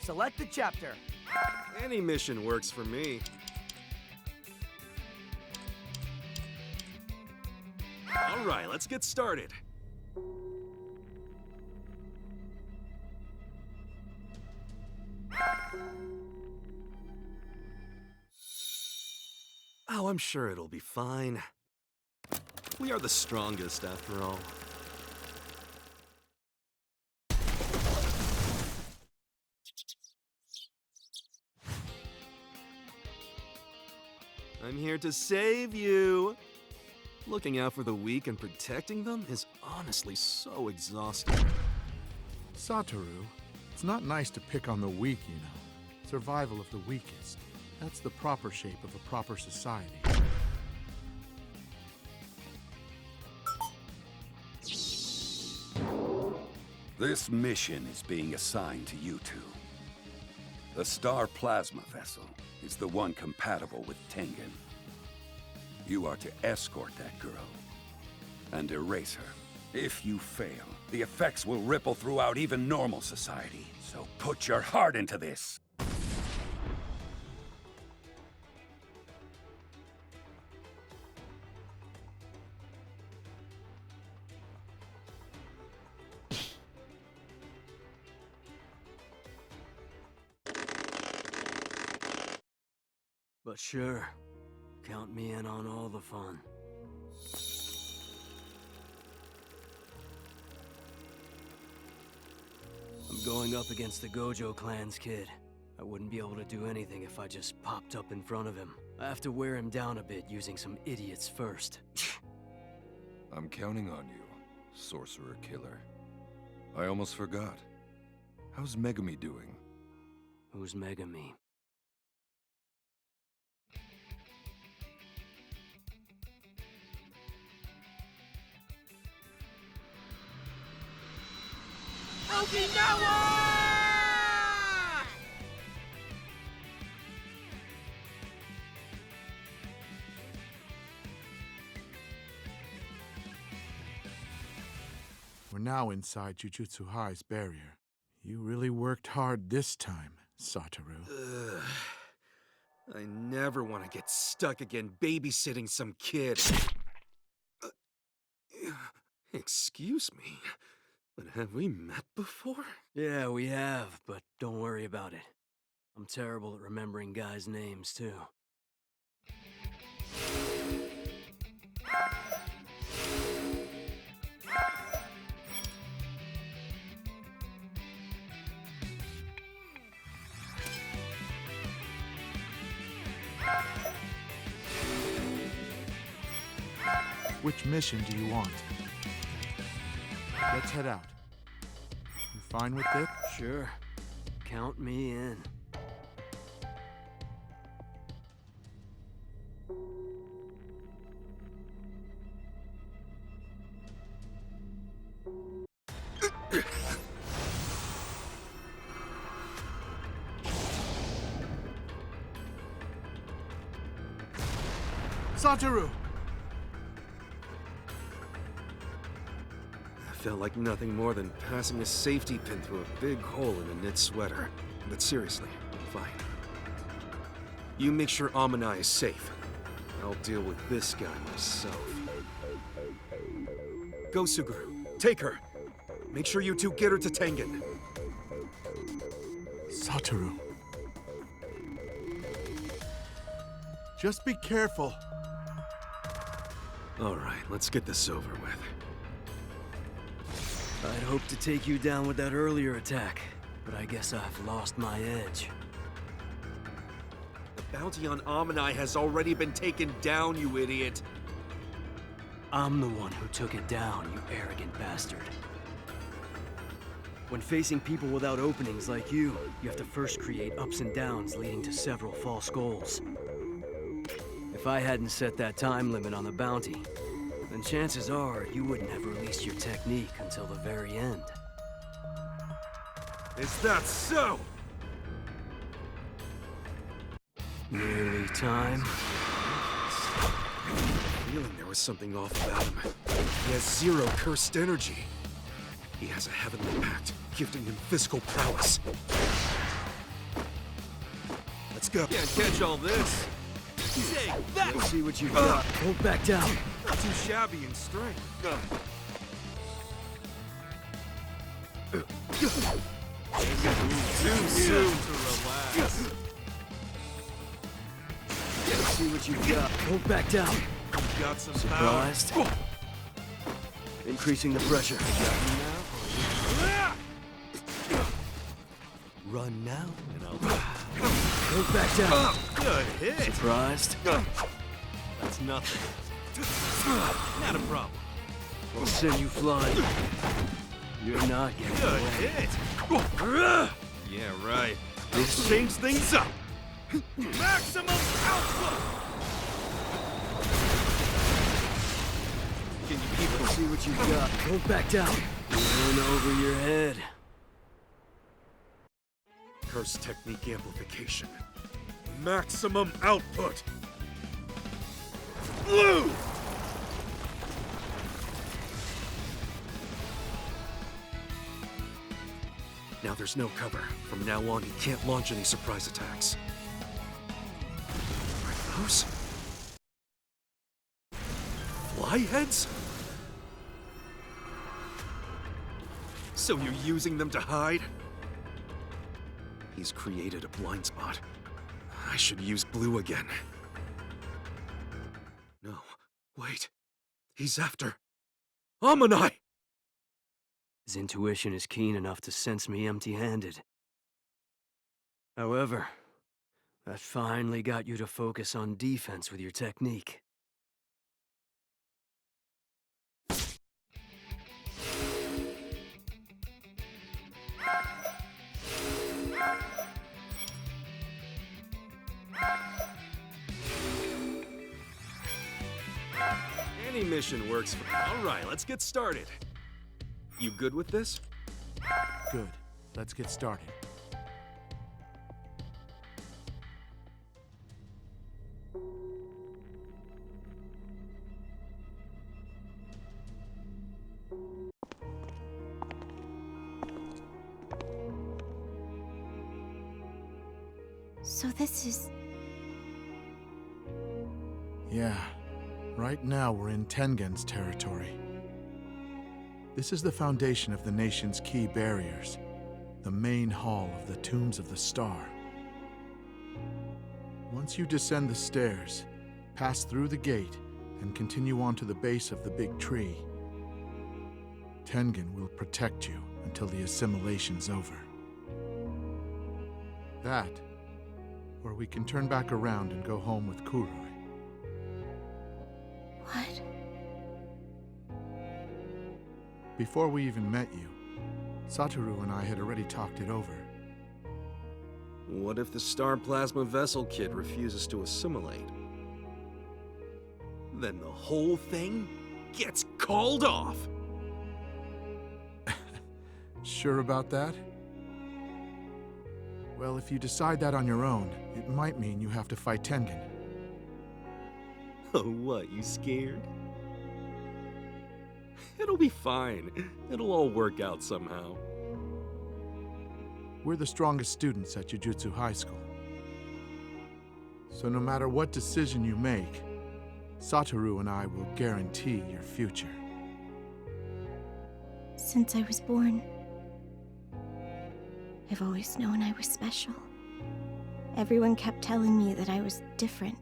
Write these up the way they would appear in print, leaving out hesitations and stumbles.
Select the chapter. Any mission works for me. All right, let's get started. Oh, I'm sure it'll be fine. We are the strongest, after all. I'm here to save you. Looking out for the weak and protecting them is honestly so exhausting. Satoru, it's not nice to pick on the weak, you know. Survival of the weakest. That's the proper shape of a proper society. This mission is being assigned to you two. The Star Plasma vessel is the one compatible with Tengen. You are to escort that girl and erase her. If you fail, the effects will ripple throughout even normal society. So put your heart into this. But sure, count me in on all the fun. I'm going up against the Gojo clan's kid. I wouldn't be able to do anything if I just popped up in front of him. I have to wear him down a bit using some idiots first. I'm counting on you, Sorcerer Killer. I almost forgot. How's Megami doing? Who's Megami? We're now inside Jujutsu High's barrier. You really worked hard this time, Satoru. Ugh. I never want to get stuck again babysitting some kid. Excuse me, but have we met before? Yeah, we have, but don't worry about it. I'm terrible at remembering guys' names, too. Which mission do you want? Let's head out. You fine with it? Sure. Count me in. Satoru! Felt like nothing more than passing a safety pin through a big hole in a knit sweater. But seriously, I'm fine. You make sure Amanai is safe. I'll deal with this guy myself. Go, Suguru. Take her. Make sure you two get her to Tengen. Satoru. Just be careful. All right, let's get this over with. I'd hoped to take you down with that earlier attack, but I guess I've lost my edge. The bounty on Amanai has already been taken down, you idiot. I'm the one who took it down, you arrogant bastard. When facing people without openings like you have to first create ups and downs leading to several false goals. If I hadn't set that time limit on the bounty, then chances are you wouldn't have released your technique until the very end. Is that so? Nearly time. Feeling there was something off about him. He has zero cursed energy. He has a heavenly pact, gifting him physical prowess. Can't catch all this. Let's see what you've got. Don't back down. Not too shabby in strength. Too soon to relax. Let's see what you've got. Don't back down. Got some Surprised? Increasing the pressure. Run now, and I'll... Don't back down. Good hit. Surprised? That's nothing. Not a problem. I'll send you flying. You're not getting Good away. hit. Yeah, right. Let's change things up. Maximum output. Can you keep Let's see what you've got. Don't back down. In over your head. Curse technique amplification. Maximum output. Blue! Now there's no cover. From now on, he can't launch any surprise attacks. Are those fly heads? So you're using them to hide? He's created a blind spot. I should use blue again. No, wait. He's after Amanai! His intuition is keen enough to sense me empty-handed. However, that finally got you to focus on defense with your technique. Any mission works for... All right, let's get started. You good with this? Good. Let's get started. So this is... Yeah. Right now we're in Tengen's territory. This is the foundation of the nation's key barriers, the main hall of the Tombs of the Star. Once you descend the stairs, pass through the gate, and continue on to the base of the big tree, Tengen will protect you until the assimilation's over. That, or we can turn back around and go home with Kuroi. what? Before we even met you, Satoru and I had already talked it over. What if the Star Plasma Vessel Kid refuses to assimilate? Then the whole thing gets called off! Sure about that? Well, if you decide that on your own, it might mean you have to fight Tengen. Oh, what, you scared? It'll be fine. It'll all work out somehow. We're the strongest students at Jujutsu High School. So no matter what decision you make, Satoru and I will guarantee your future. Since I was born, I've always known I was special. Everyone kept telling me that I was different.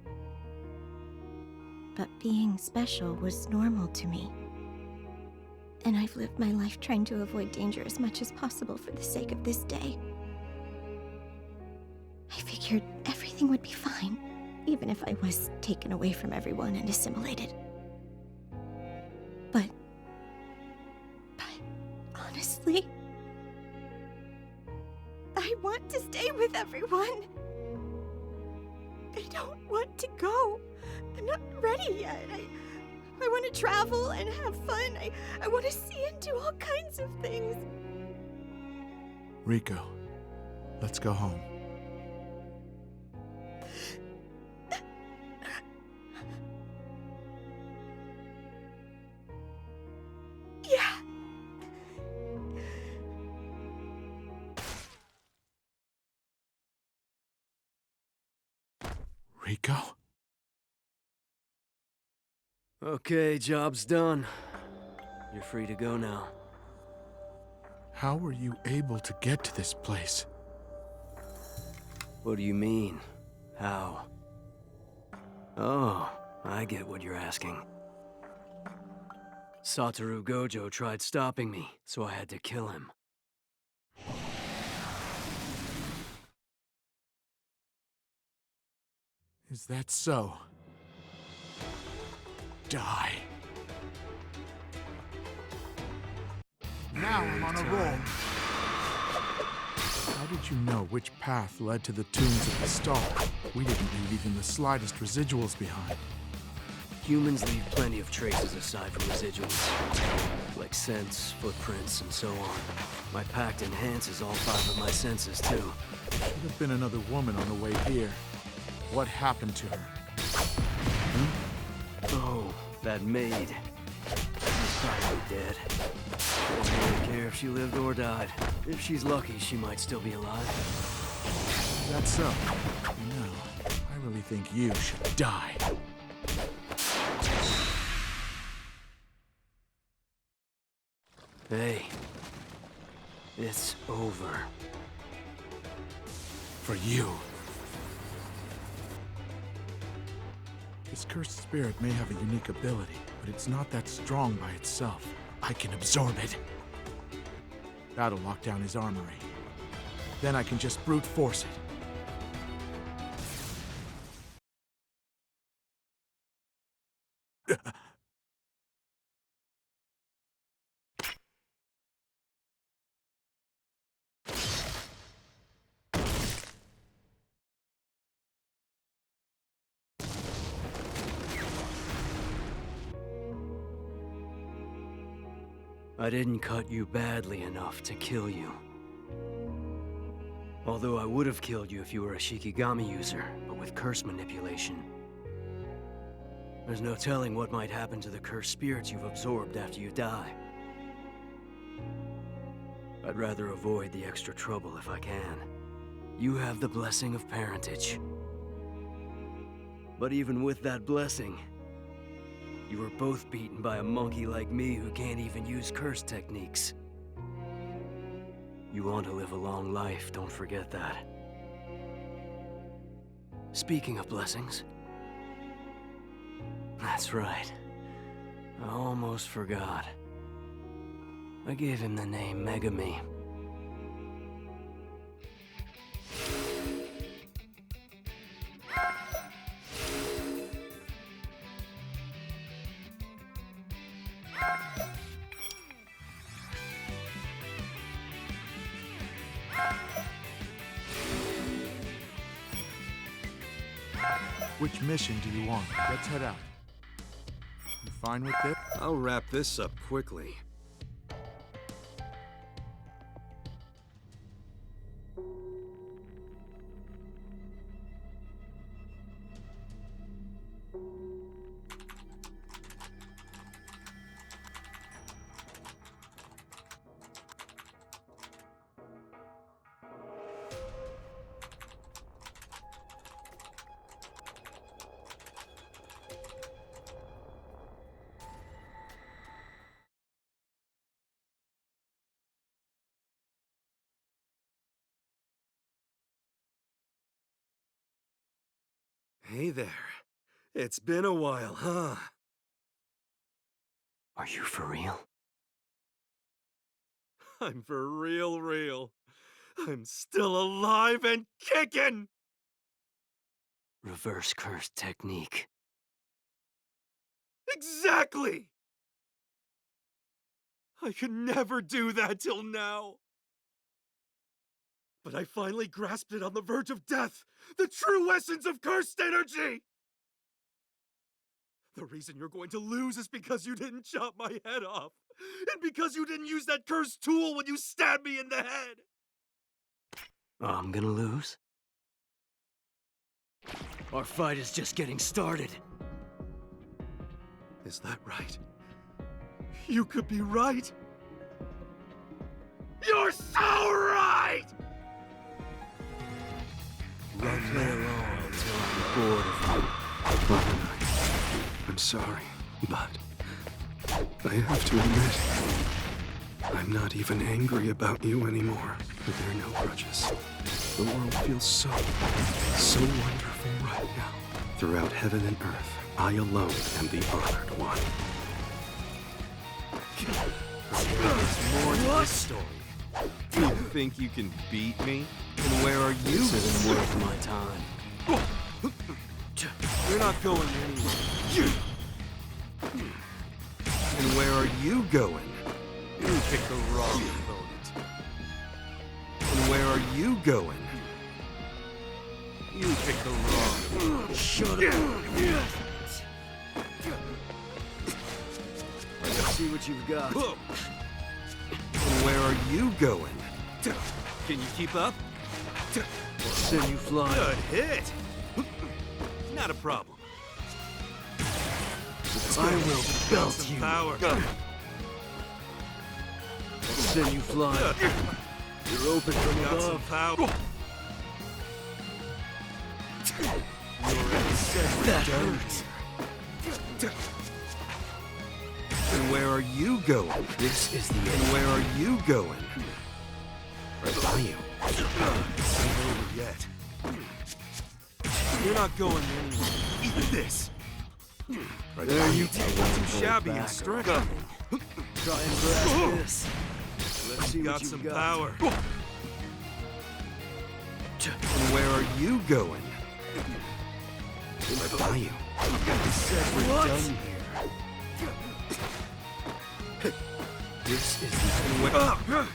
But being special was normal to me. And I've lived my life trying to avoid danger as much as possible for the sake of this day. I figured everything would be fine, even if I was taken away from everyone and assimilated. But honestly, I want to stay with everyone. I don't want to go. I'm not ready yet. I want to travel and have fun. I want to see and do all kinds of things. Riko, let's go home. Rico? Okay, job's done. You're free to go now. How were you able to get to this place? What do you mean? How? Oh, I get what you're asking. Satoru Gojo tried stopping me, so I had to kill him. Is that so? Die. Now I'm on a roll. How did you know which path led to the Tombs of the Star? We didn't leave even the slightest residuals behind. Humans leave plenty of traces aside from residuals, like scents, footprints, and so on. My pact enhances all 5 of my senses, too. Should have been another woman on the way here. What happened to her? Oh, that maid. She's probably dead. I don't really care if she lived or died. If she's lucky, she might still be alive. That's so. No, I really think you should die. Hey. It's over. For you. This cursed spirit may have a unique ability, but it's not that strong by itself. I can absorb it. That'll lock down his armory. Then I can just brute force it. I didn't cut you badly enough to kill you. Although I would have killed you if you were a Shikigami user, but with curse manipulation. There's no telling what might happen to the cursed spirits you've absorbed after you die. I'd rather avoid the extra trouble if I can. You have the blessing of parentage. But even with that blessing, you were both beaten by a monkey like me who can't even use curse techniques. You want to live a long life, don't forget that. Speaking of blessings... That's right. I almost forgot. I gave him the name Megami. Which mission do you want? Let's head out. You fine with it? I'll wrap this up quickly. Hey there. It's been a while, huh? Are you for real? I'm for real. I'm still alive and kicking! Reverse curse technique. Exactly! I could never do that till now. But I finally grasped it on the verge of death! The true essence of cursed energy! The reason you're going to lose is because you didn't chop my head off! And because you didn't use that cursed tool when you stabbed me in the head! I'm gonna lose? Our fight is just getting started. Is that right? You could be right! You're so right! Run play along until I'm bored of you. sorry, but I have to admit, I'm not even angry about you anymore. There are no grudges. The world feels so wonderful right now. Throughout heaven and earth, I alone am the honored one. There's more to this story. You think you can beat me? And where are you? This isn't worth my time. You're not going anywhere. And where are you going? You picked the wrong opponent. And where are you going? You picked the wrong opponent. Shut up. Let's see what you've got. And where are you going? Can you keep up? I'll send you flying. Good hit! Not a problem. I will belt you. Power. I'll send you flying. You're open from Got some above. power. That hurts. And where are you going? This is the And end. where are you going? Right by you. It's not over yet. You're not going anywhere. Eat this. Right There by you Too go. shabby Back and or strength. Try and grasp this. Let's see Got what you've some got. power. And where are you going? Right by you. Said we're What? done here. This is the And where,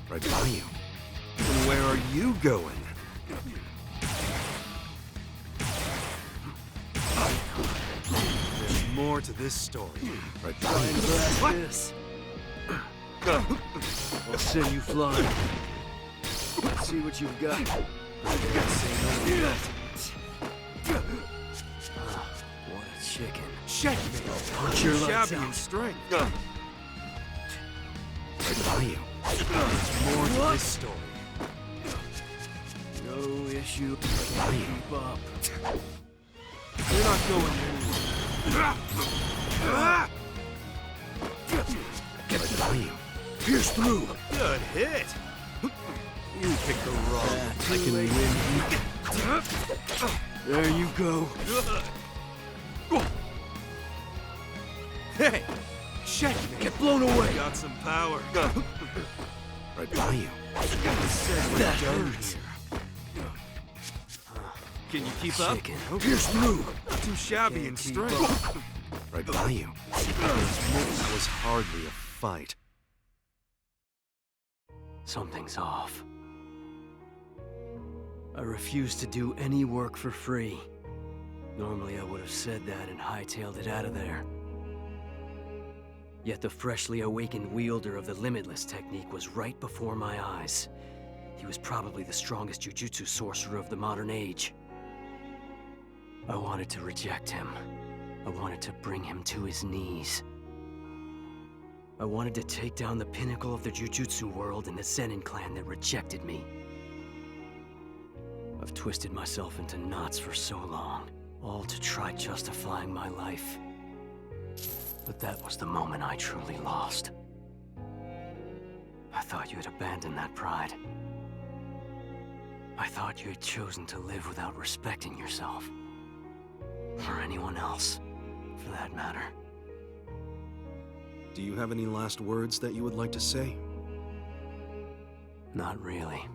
right by you. And where are you going? There's more to this story. Right by Try and you. grasp this. I'll send you flying. Let's see what you've got. I dare say no to that. Ah, what a chicken. Checkmate. Punch your lights Shabby out. in strength. Right by you. There's more to What? this story. No issue. by you. Keep up. You're not going anywhere. Right by you. Pierce through. Good hit. You picked the wrong. I can win. There you go. Hey, checkmate. Get blown away. Got some power. Right by you. That hurts. Can you keep up? Chicken. Pierce through. Not too shabby in Can't keep strength. up. Right by you. That was hardly a fight. Something's off. I refuse to do any work for free. Normally I would have said that and hightailed it out of there. Yet the freshly awakened wielder of the Limitless technique was right before my eyes. He was probably the strongest Jujutsu sorcerer of the modern age. I wanted to reject him. I wanted to bring him to his knees. I wanted to take down the pinnacle of the Jujutsu world and the Zenin clan that rejected me. I've twisted myself into knots for so long, all to try justifying my life. But that was the moment I truly lost. I thought you had abandoned that pride. I thought you had chosen to live without respecting yourself. Or anyone else, for that matter. Do you have any last words that you would like to say? Not really.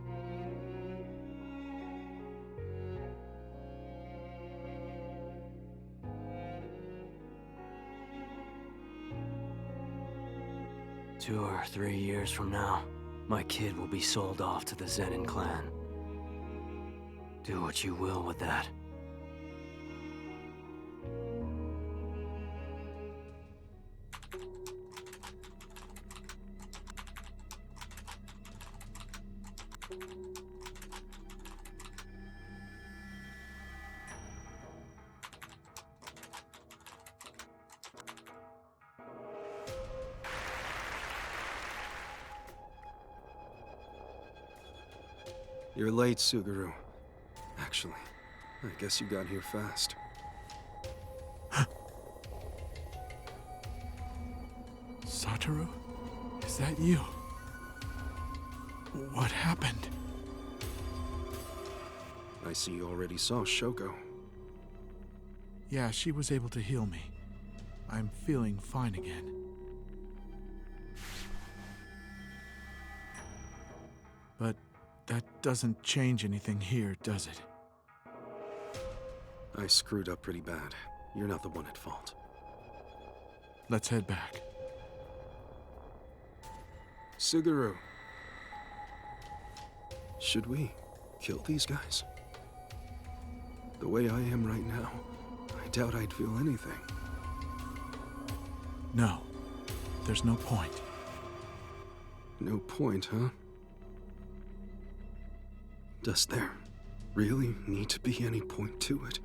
Two or 3 years from now, my kid will be sold off to the Zenin clan. Do what you will with that. You're late, Suguru. Actually, I guess you got here fast. Satoru? Is that you? What happened? I see you already saw Shoko. Yeah, she was able to heal me. I'm feeling fine again. But that doesn't change anything here, does it? I screwed up pretty bad. You're not the one at fault. Let's head back. Suguru. Should we kill these guys? The way I am right now, I doubt I'd feel anything. No. There's no point. No point, huh? Does there really need to be any point to it?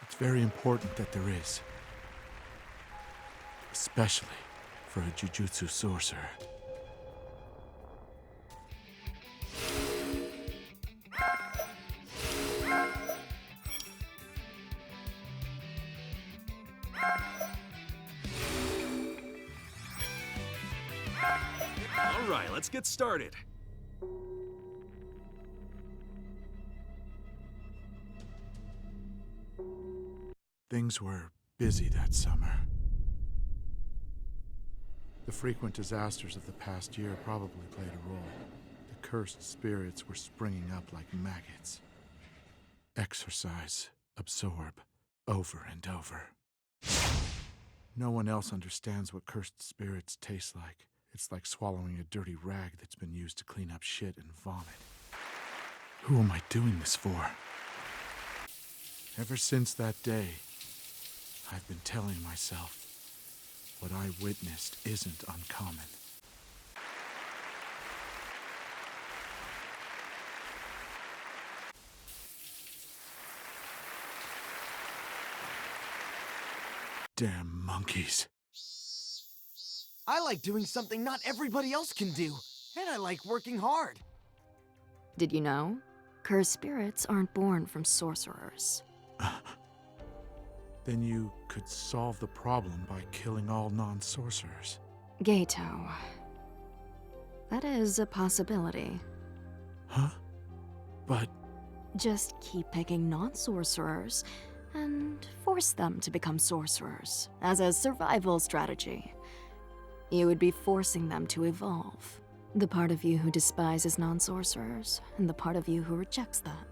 It's very important that there is. Especially for a Jujutsu sorcerer. All right, let's get started. Things were busy that summer. The frequent disasters of the past year probably played a role. The cursed spirits were springing up like maggots. Exorcise, absorb, over and over. No one else understands what cursed spirits taste like. It's like swallowing a dirty rag that's been used to clean up shit and vomit. Who am I doing this for? Ever since that day, I've been telling myself, what I witnessed isn't uncommon. Damn monkeys. I like doing something not everybody else can do, and I like working hard. Did you know? Cursed spirits aren't born from sorcerers. Then you could solve the problem by killing all non-sorcerers. Gato. That is a possibility. Huh? But Just keep picking non-sorcerers and force them to become sorcerers as a survival strategy. You would be forcing them to evolve. The part of you who despises non-sorcerers and the part of you who rejects that.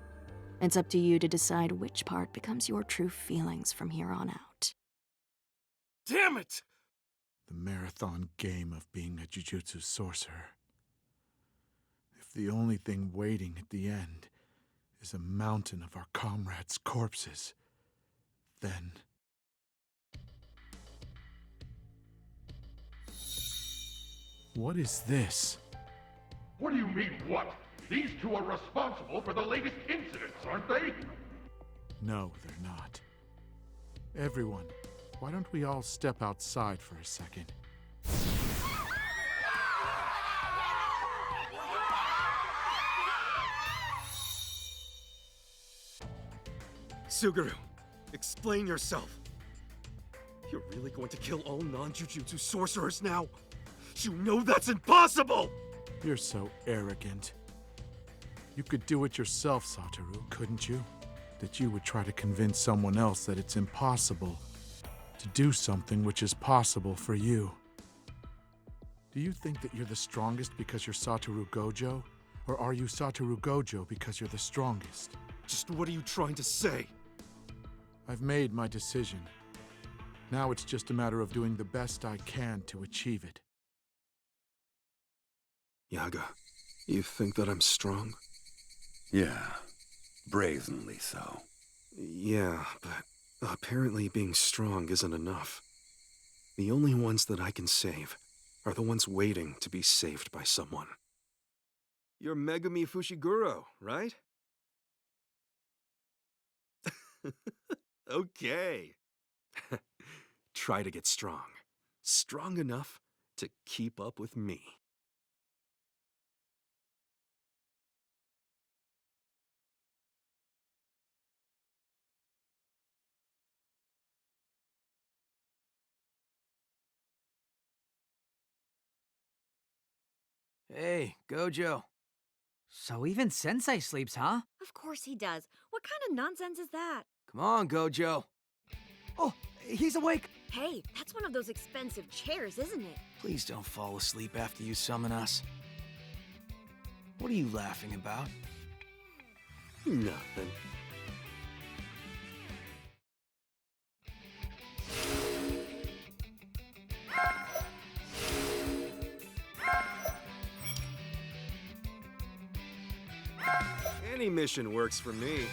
It's up to you to decide which part becomes your true feelings from here on out. Damn it! the marathon game of being a Jujutsu sorcerer. If the only thing waiting at the end is a mountain of our comrades' corpses, then... What is this? What do you mean, what? These two are responsible for the latest incidents, aren't they? No, they're not. Everyone, why don't we all step outside for a second? Suguru, explain yourself. You're really going to kill all non-Jujutsu sorcerers now? You know that's impossible! You're so arrogant. You could do it yourself, Satoru, couldn't you? That you would try to convince someone else that it's impossible to do something which is possible for you. Do you think that you're the strongest because you're Satoru Gojo? Or are you Satoru Gojo because you're the strongest? Just what are you trying to say? I've made my decision. Now it's just a matter of doing the best I can to achieve it. Yaga, you think that I'm strong? Yeah, brazenly so. Yeah, but apparently being strong isn't enough. The only ones that I can save are the ones waiting to be saved by someone. You're Megumi Fushiguro, right? Okay. Try to get strong. Strong enough to keep up with me. Hey, Gojo. So even Sensei sleeps, huh? Of course he does. What kind of nonsense is that? Come on, Gojo. Oh, he's awake! Hey, that's one of those expensive chairs, isn't it? Please don't fall asleep after you summon us. What are you laughing about? Nothing. Any mission works for me.